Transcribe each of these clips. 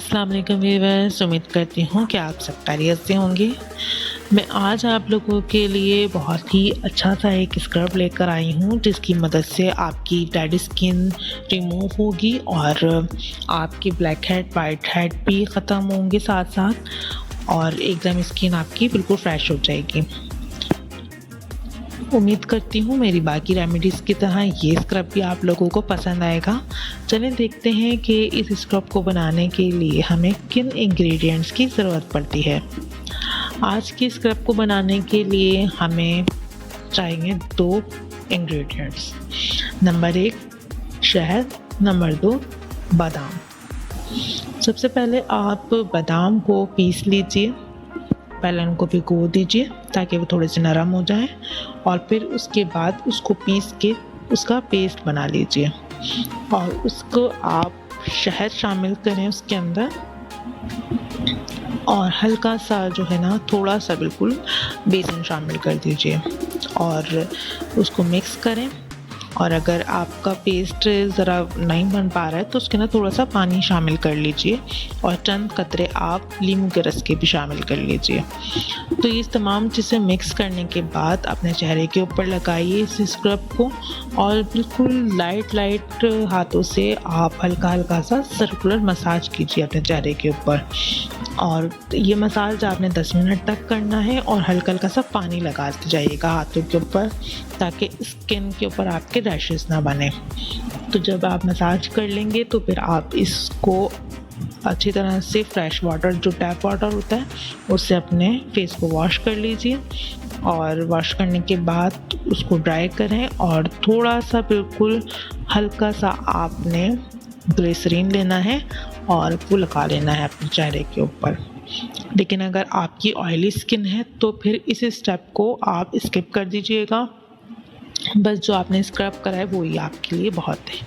अस्सलाम वालेकुम व्यूअर्स, उम्मीद करती हूँ कि आप सब खैरियत से होंगे। मैं आज आप लोगों के लिए बहुत ही अच्छा सा एक स्क्रब लेकर आई हूँ जिसकी मदद से आपकी डेड स्किन रिमूव होगी और आपकी ब्लैक हेड वाइट हेड भी ख़त्म होंगे साथ साथ और एकदम स्किन आपकी बिल्कुल फ्रेश हो जाएगी। उम्मीद करती हूँ मेरी बाकी रेमेडीज़ की तरह ये स्क्रब भी आप लोगों को पसंद आएगा। चलें देखते हैं कि इस स्क्रब को बनाने के लिए हमें किन इंग्रेडिएंट्स की ज़रूरत पड़ती है। आज की स्क्रब को बनाने के लिए हमें चाहिए 2 इंग्रेडिएंट्स। नंबर 1 शहद, नंबर 2 बादाम। सबसे पहले आप बादाम को पीस लीजिए। पहले उनको भिगो दीजिए ताकि वो थोड़े से नरम हो जाए और फिर उसके बाद उसको पीस के उसका पेस्ट बना लीजिए और उसको आप शहद शामिल करें उसके अंदर और हल्का सा जो है ना थोड़ा सा बिल्कुल बेसन शामिल कर दीजिए और उसको मिक्स करें। और अगर आपका पेस्ट ज़रा नहीं बन पा रहा है तो उसके अंदर थोड़ा सा पानी शामिल कर लीजिए और चंद कतरे आप नींबू के रस के भी शामिल कर लीजिए। तो ये तमाम चीज़ें मिक्स करने के बाद अपने चेहरे के ऊपर लगाइए इस स्क्रब को और बिल्कुल लाइट हाथों से आप हल्का सा सर्कुलर मसाज कीजिए अपने चेहरे के ऊपर। और ये मसाज आपने 10 मिनट तक करना है और हल्का सा पानी लगाते जाइएगा हाथों के ऊपर ताकि स्किन के ऊपर आपके रैशेस ना बने। तो जब आप मसाज कर लेंगे तो फिर आप इसको अच्छी तरह से फ्रेश वाटर जो टैप वाटर होता है उससे अपने फेस को वॉश कर लीजिए और वॉश करने के बाद उसको ड्राई करें और थोड़ा सा बिल्कुल हल्का सा आपने ग्लिसरीन लेना है और वो लगा लेना है अपने चेहरे के ऊपर। लेकिन अगर आपकी ऑयली स्किन है तो फिर इस स्टेप को आप स्किप कर दीजिएगा। बस जो आपने स्क्रब करा है वो ही आपके लिए बहुत है।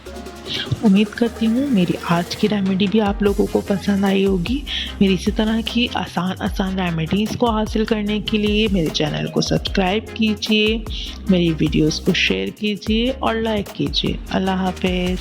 उम्मीद करती हूँ मेरी आज की रेमेडी भी आप लोगों को पसंद आई होगी। मेरी इसी तरह की आसान रेमेडीज़ को हासिल करने के लिए मेरे चैनल को सब्सक्राइब कीजिए, मेरी वीडियोस को शेयर कीजिए और लाइक कीजिए। अल्लाह हाफ़िज़।